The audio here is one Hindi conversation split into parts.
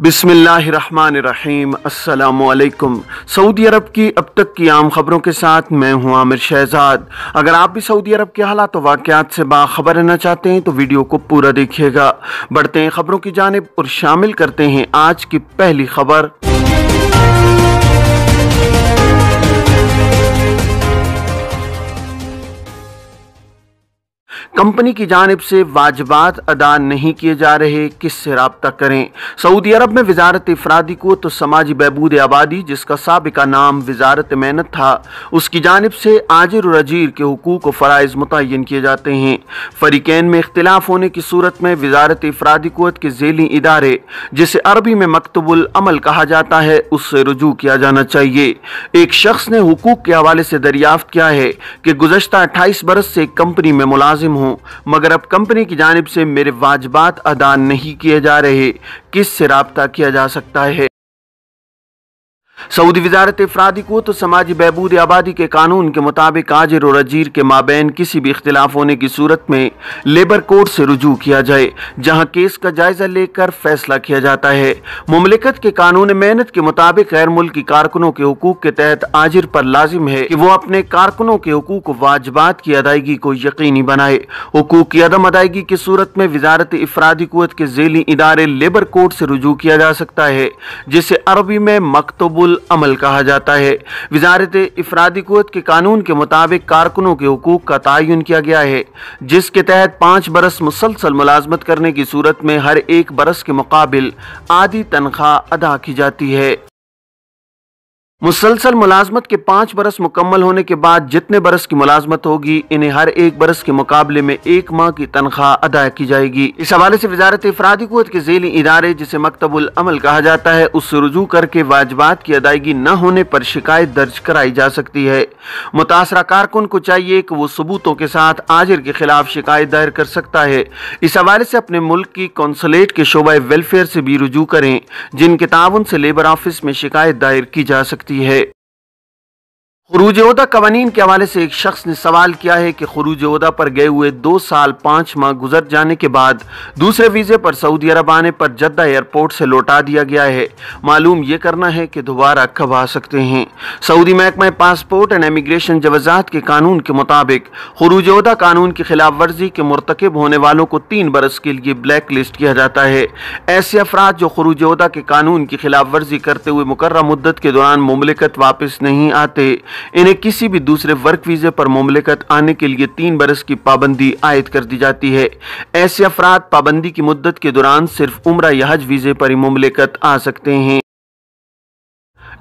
बिस्मिल्लाहिर्रहमानिर्रहीम। अस्सलामुअलैकुम। सऊदी अरब की अब तक की आम खबरों के साथ मैं हूं आमिर शहजाद। अगर आप भी सऊदी अरब के हालात और वाक़यात से बाखबर रहना चाहते हैं तो वीडियो को पूरा देखिएगा। बढ़ते हैं खबरों की जानिब और शामिल करते हैं आज की पहली खबर। कंपनी की जानिब से वाजिबात अदा नहीं किए जा रहे, किससे राब्ता करें। सऊदी अरब में वजारत इफरादी क़ुव्वत और समाजी बहबूद आबादी, जिसका साबिका नाम वजारत मेहनत था, उसकी जानिब से आजिर और अजीर के हुकूक और फ़राइज़ मुतय्यन किए जाते हैं। फ़रीक़ैन में इख्तिलाफ होने की सूरत में वजारत इफरादी क़ुव्वत के ज़ेली इदारे, जिसे अरबी में मकतबुल अमल कहा जाता है, उससे रुजू किया जाना चाहिए। एक शख्स ने हुकूक के हवाले से दरियाफ्त किया है कि गुज़श्ता 28 बरस से कंपनी में मुलाजिम हूँ, मगर अब कंपनी की जानिब से मेरे वाजिबात अदा नहीं किए जा रहे, किससे राब्ता किया जा सकता है। सऊदी वजारत इफरादी क़ुव्वत और समाजी बहबूद आबादी के कानून के मुताबिक आजिर और अजीर के माबैन किसी भी इख्तिलाफ होने की सूरत में लेबर कोर्ट से रुजू किया जाए, जहां केस का जायजा लेकर फैसला किया जाता है। मुमलिकत के कानून मेहनत के मुताबिक गैर मुल्की कारकुनों के हुकूक के तहत आजिर पर लाजिम है कि वो अपने कारकुनों के हुकूक व वाजिबात की अदायगी को यकीनी बनाए। हुकूक की अदम अदायगी की सूरत में वजारत इफरादी क़ुव्वत के ज़ेली इदारे लेबर कोर्ट से रुजू किया जा सकता है, जिसे अरबी में मकतबुल अमल कहा जाता है। वजारत इफरादी क़ुव्वत के कानून के मुताबिक कारकुनों के हुकूक का तयन किया गया है, जिसके तहत 5 बरस मुसलसल मुलाजमत करने की सूरत में हर एक बरस के मुकाबिल आधी तनख्वाह अदा की जाती है। मुसलसल मुलाजमत के 5 बरस मुकम्मल होने के बाद जितने बरस की मुलाजमत होगी, इन्हें हर एक बरस के मुकाबले में 1 माह की तनख्वाह अदा की जाएगी। इस हवाले से वजारत इफरादी क़ुव्वत के ज़ेली इदारे, जिसे मकतबुल अमल कहा जाता है, उससे रुजू करके वाजिबात की अदायगी न होने पर शिकायत दर्ज कराई जा सकती है। मुतासरा कारकुन को चाहिए कि वो सबूतों के साथ आजिर के खिलाफ शिकायत दायर कर सकता है। इस हवाले से अपने मुल्क की कौंसलेट के शोबा वेलफेयर से भी रुजू करें, जिनके ताउन से लेबर ऑफिस में शिकायत दायर की जा सकती है। खुरूज ओहदा कवानीन के हवाले से एक शख्स ने सवाल किया है कि खुरूज ओहदा पर गए हुए 2 साल 5 माह गुजर जाने के बाद दूसरे वीज़े पर सऊदी अरब आने पर जद्दा एयरपोर्ट से लौटा दिया गया है। मालूम ये करना है कि दोबारा कब आ सकते हैं। सऊदी महकमा पासपोर्ट एंड इमिग्रेशन जवाज़ात के कानून के मुताबिक खुरूज ओहदा कानून की खिलाफ वर्जी के मुर्तकिब होने वालों को 3 बरस के लिए ब्लैक लिस्ट किया जाता है। ऐसे अफराद जो खुरूज ओहदा के कानून की खिलाफ वर्जी करते हुए मुकर्रर मुद्दत के दौरान मुमलिकत वापस नहीं आते, इन्हें किसी भी दूसरे वर्क वीज़े पर मुमलिकत आने के लिए 3 बरस की पाबंदी आयद कर दी जाती है। ऐसे अफराद पाबंदी की मुद्दत के दौरान सिर्फ उम्रा या हज वीज़े पर ही मुमलिकत आ सकते हैं।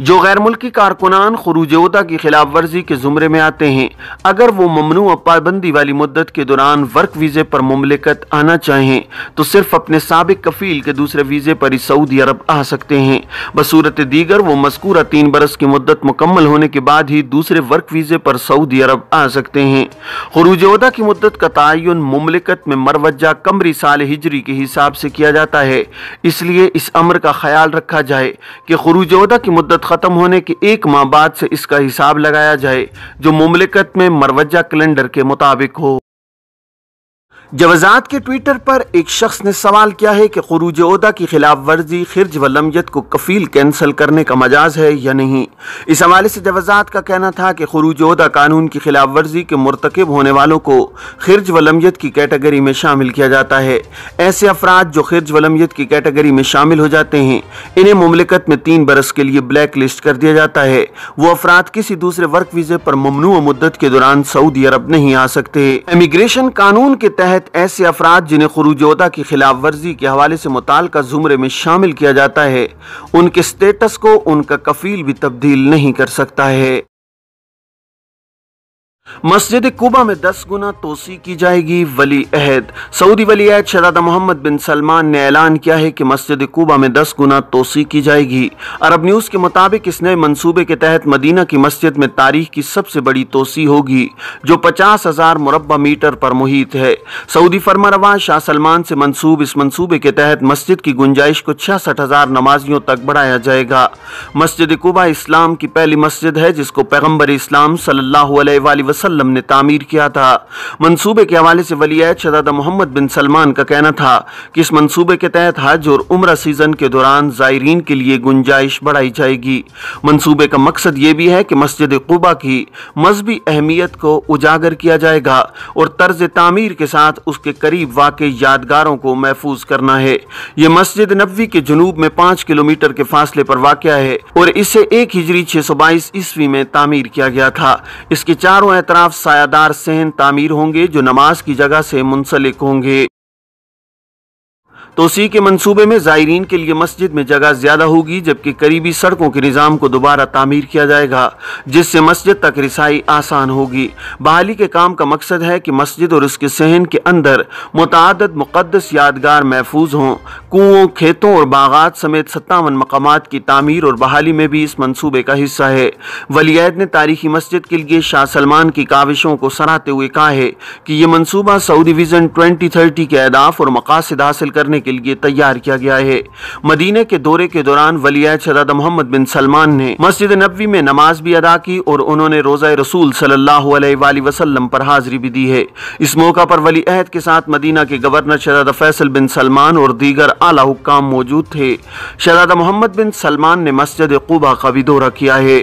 जो गैर मुल्की कारकुनान खुरूज ओहदा की खिलाफ वर्जी के जुमरे में आते हैं, अगर वो ममनू पाबंदी वाली मुद्दत के दौरान वर्क वीज़े पर मुमलिकत आना चाहें तो सिर्फ अपने साबिक कफील के दूसरे वीज़े पर ही सऊदी अरब आ सकते हैं। बसूरत दीगर वो मज़कूरा 3 बरस की मुद्दत मुकम्मल होने के बाद ही दूसरे वर्क वीज़े पर सऊदी अरब आ सकते हैं। खुरूज ओहदा की मुद्दत का तयन मुमलिकत में मरवजा कमरी साल हिजरी के हिसाब से किया जाता है, इसलिए इस अमर का ख्याल रखा जाए कि खुरूज ओहदा की मुद्दत खत्म होने के 1 माह बाद से इसका हिसाब लगाया जाए, जो मुमलिकत में मरवजा कैलेंडर के मुताबिक हो। जवाज़ात के ट्विटर पर एक शख्स ने सवाल किया है कि खुरूज ओहदा की खिलाफ वर्जी खिर्ज व लमयत को कफील कैंसिल करने का मजाज है या नहीं। इस हवाले से जवाज़ात का कहना था कि खुरूज ओहदा कानून की खिलाफ वर्जी के मुर्तकिब होने वालों को खिर्ज व लमयत की कैटेगरी में शामिल किया जाता है। ऐसे अफराद जो खिर्ज व लमयत की कैटेगरी में शामिल हो जाते हैं, इन्हें मुमलिकत में 3 बरस के लिए ब्लैक लिस्ट कर दिया जाता है। वो अफराद किसी दूसरे वर्क वीज़े पर ममनू मुद्दत के दौरान सऊदी अरब नहीं आ सकते। इमिग्रेशन कानून के तहत ऐसे अफराद जिन्हें खुरूज ओहदा की खिलाफ वर्जी के हवाले से मुताल्लिका जुमरे में शामिल किया जाता है, उनके स्टेटस को उनका कफील भी तब्दील नहीं कर सकता है। मस्जिद कुबा में 10 गुना तोसी की जाएगी। वली अहद सऊदी वली अहद शहज़ादा मोहम्मद बिन सलमान ने ऐलान किया है कि मस्जिद कुबा में 10 गुना तोसी की जाएगी। अरब न्यूज़ के मुताबिक इस नए मंसूबे के तहत मदीना की मस्जिद में तारीख की सबसे बड़ी तोसी होगी, जो 50,000 मुरब्बा मीटर पर मुहित है। सऊदी फरमारवा शाह सलमान से मंसूब इस मंसूबे के तहत मस्जिद की गुंजाइश को 66,000 नमाजियों तक बढ़ाया जाएगा। मस्जिद कुबा इस्लाम की पहली मस्जिद है जिसको पैगम्बर इस्लाम सल्लल्लाहु अलैहि वसल्लम ने तामीर किया था। मंसूबे के हवाले से वली-ए-अहद शहज़ादा मोहम्मद बिन सलमान का कहना था कि इस मंसूबे के तहत हज और उम्रा सीजन के दौरान ज़ायरीन के लिए गुंजाइश बढ़ाई जाएगी। मंसूबे का मकसद ये भी है कि मस्जिद क़ुबा की मजहबी अहमियत को उजागर किया जाएगा और तर्ज तामीर के साथ उसके करीब वाक़ यादगारों को महफूज करना है। ये मस्जिद नबवी के जुनूब में 5 किलोमीटर के फासले पर वाक़या है और इसे 1 हिजरी 622 ईस्वी में तामीर किया गया था। इसके चारों एतराफ सायादार सहन तामीर होंगे जो नमाज की जगह से मुंसलिक होंगे। तोसी के मंसूबे में ज़ायरीन के लिए मस्जिद में जगह ज़्यादा होगी, जबकि करीबी सड़कों के निज़ाम को दोबारा तामीर किया जाएगा जिससे मस्जिद तक रिसाई आसान होगी। बहाली के काम का मकसद है कि मस्जिद और उसके सहन के अंदर मुतअद्दिद मुक़द्दस यादगार महफूज हों। कुओं, खेतों और बागात समेत 57 मकामात की तामीर और बहाली में भी इस मंसूबे का हिस्सा है। वली-ए-अहद ने तारीखी मस्जिद के लिए शाह सलमान की काविशों को सराहते हुए कहा है कि यह मंसूबा सऊदी विजन 2030 के अहदाफ और मकासद हासिल करने के लिए तैयार किया गया है। मदीने के दौरे के दौरान वली-ए-अहद शहज़ादा मोहम्मद बिन सलमान ने मस्जिद नबवी में नमाज भी अदा की और उन्होंने रोज़ा रसूल सल्लल्लाहु अलैहि वसल्लम पर हाजिरी भी दी है। इस मौका पर वली-ए-अहद के साथ मदीना के गवर्नर शहज़ादा फैसल बिन सलमान और दीगर आला हुक्काम मौजूद थे। शहज़ादा मोहम्मद बिन सलमान ने मस्जिद क़ुबा का भी दौरा किया है।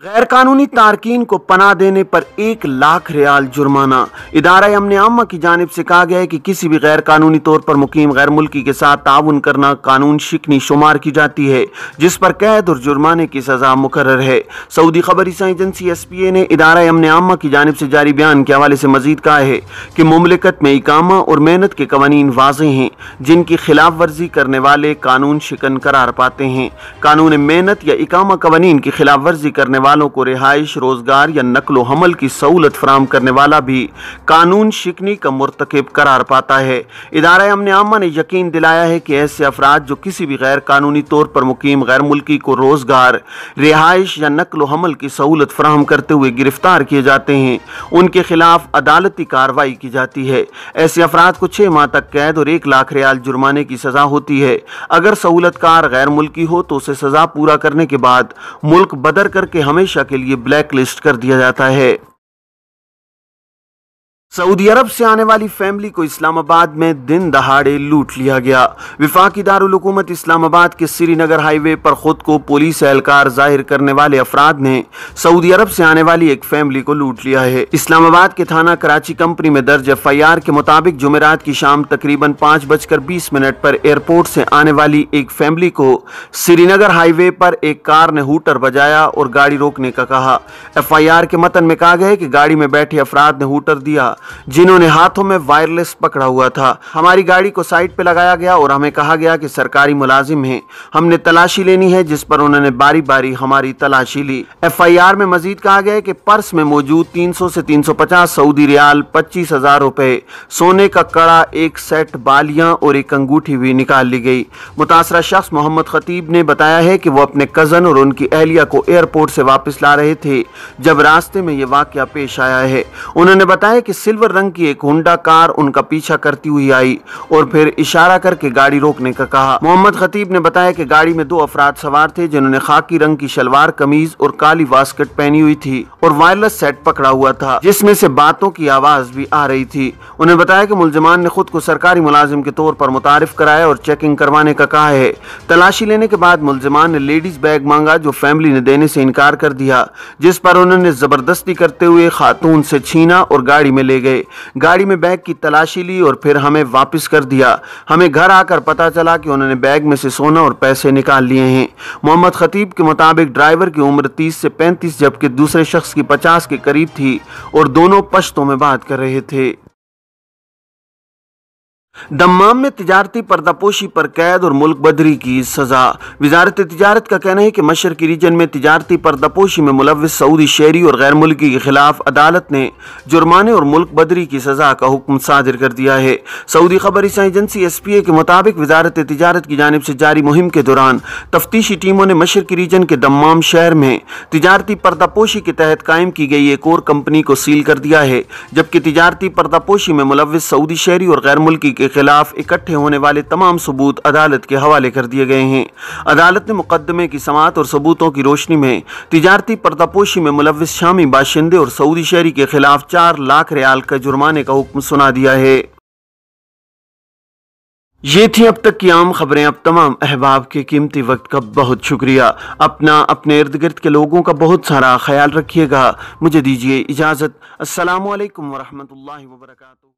गैर कानूनी तारकीन को पनाह देने पर 1 लाख रियाल जुर्माना। इदारा अमन आमा की जानिब से कहा गया है कि किसी भी गैर कानूनी तौर पर मुकीम गैर मुल्की के साथ ताउन करना कानून शिकनी शुमार की जाती है, जिस पर कैद और जुर्माने की सजा मुकर्रर है। सऊदी खबर एजेंसी SPA ने इदारा अमन आमा की जानिब से जारी बयान के हवाले से मजीद कहा है कि मुमलिकत में इकामा और मेहनत के कवानीन वाज़ेह हैं, जिनकी खिलाफ वर्जी करने वाले कानून शिकन करार पाते हैं। कानून मेहनत या इकामा कवानीन की खिलाफ वर्जी करने वालों को रिहाइश, रोजगार या नकलो हमल की सहूलत फराम करने वाला भी कानून शिकनी का मुर्तकिब करार पाता है। इदारा अमन आमा ने यकीन दिलाया है कि ऐसे अफराद जो किसी भी गैर कानूनी तौर पर मुकीम गैर मुल्की को रोजगार, रिहाइश या नकलो हमल की सहूलत फराहम करते हुए गिरफ्तार किए जाते हैं, उनके खिलाफ अदालती कार्रवाई की जाती है। ऐसे अफराद को 6 माह तक कैद और 1 लाख रियाल जुर्माने की सजा होती है। अगर सहूलतकार गैर मुल्की हो तो उसे सजा पूरा करने के बाद मुल्क बदर करके हमेशा के लिए ब्लैक लिस्ट कर दिया जाता है। सऊदी अरब से आने वाली फैमिली को इस्लामाबाद में दिन दहाड़े लूट लिया गया। विफाकी दारुल हुकूमत इस्लामाबाद के श्रीनगर हाईवे पर खुद को पुलिस एहलकार जाहिर करने वाले अफराद ने सऊदी अरब से आने वाली एक फैमिली को लूट लिया है। इस्लामाबाद के थाना कराची कंपनी में दर्ज FIR के मुताबिक जुमेरात की शाम तकरीबन 5:20 पर एयरपोर्ट से आने वाली एक फैमिली को श्रीनगर हाईवे पर एक कार ने हूटर बजाया और गाड़ी रोकने का कहा। FIR के मतन में कहा गया है कि गाड़ी में बैठे अफराद ने हूटर दिया, जिन्होंने हाथों में वायरलेस पकड़ा हुआ था। हमारी गाड़ी को साइड पे लगाया गया और हमें कहा गया कि सरकारी मुलाजिम हैं, हमने तलाशी लेनी है, जिस पर उन्होंने बारी बारी हमारी तलाशी ली। FIR में मजीद कहा गया है कि पर्स में मौजूद 300 से 350 सऊदी रियाल, 25,000 रुपए, सोने का कड़ा, एक सेट बालियां और एक अंगूठी भी निकाल ली गई। मुतासरा शख्स मोहम्मद खतीब ने बताया है कि वो अपने कजन और उनकी अहलिया को एयरपोर्ट से वापस ला रहे थे जब रास्ते में ये वाकया पेश आया है। उन्होंने बताया कि सिल्वर रंग की एक होंडा कार उनका पीछा करती हुई आई और फिर इशारा करके गाड़ी रोकने का कहा। मोहम्मद खतीब ने बताया कि गाड़ी में 2 अफराद सवार थे जिन्होंने खाकी रंग की शलवार कमीज और काली वास्कट पहनी हुई थी और वायरलेस सेट पकड़ा हुआ था जिसमें से बातों की आवाज भी आ रही थी। उन्हें बताया कि मुलजमान ने खुद को सरकारी मुलाजिम के तौर पर मुतारिफ कराया और चेकिंग करवाने का कहा है। तलाशी लेने के बाद मुलजमान ने लेडीज बैग मांगा जो फैमिली ने देने से इनकार कर दिया, जिस पर उन्होंने जबरदस्ती करते हुए खातून से छीना और गाड़ी में ले गए। गाड़ी में बैग की तलाशी ली और फिर हमें वापस कर दिया। हमें घर आकर पता चला कि उन्होंने बैग में से सोना और पैसे निकाल लिए हैं। मोहम्मद खतीब के मुताबिक ड्राइवर की उम्र 30 से 35 जबकि दूसरे शख्स की 50 के करीब थी और दोनों पश्तों में बात कर रहे थे। दम्माम में तिजारती पर्दापोशी पर कैद और मुल्क बदरी की सजा। वजारत तिजारत का कहना है कि मशरकी रीजन में तिजारती पर्दापोशी में मुलव्विस सऊदी शहरी और गैर मुल्की के खिलाफ अदालत ने जुर्माने और मुल्क बदरी की सजा का हुक्म सादिर कर दिया है। सऊदी खबर एजेंसी SPA के मुताबिक वजारत तिजारत की जानिब से जारी मुहिम के दौरान तफ्तीशी टीमों ने मशरकी रीजन के दम्माम शहर में तिजारती पर्दापोशी के तहत कायम की गई एक और कंपनी को सील कर दिया है, जबकि तिजारती पर्दापोशी में मुलव्विस सऊदी शहरी और गैर मुल्की के के खिलाफ इकट्ठे होने वाले तमाम सबूत अदालत के हवाले कर दिए गए हैं। अदालत ने मुकदमे की समाअत और सबूतों की रोशनी में तिजारती पर्दापोशी में मुलव्विस शामी बाशिंदे और सऊदी शहरी के खिलाफ 4 लाख रियाल का जुर्माने का हुक्म सुना दिया है। ये थी अब तक की आम खबरें। अब तमाम अहबाब के कीमती वक्त का बहुत शुक्रिया। अपने इर्द गिर्द के लोगों का बहुत सारा ख्याल रखिएगा। मुझे दीजिए इजाज़त। अस्सलामु अलैकुम वरहमतुल्लाहि वबरकातुहू।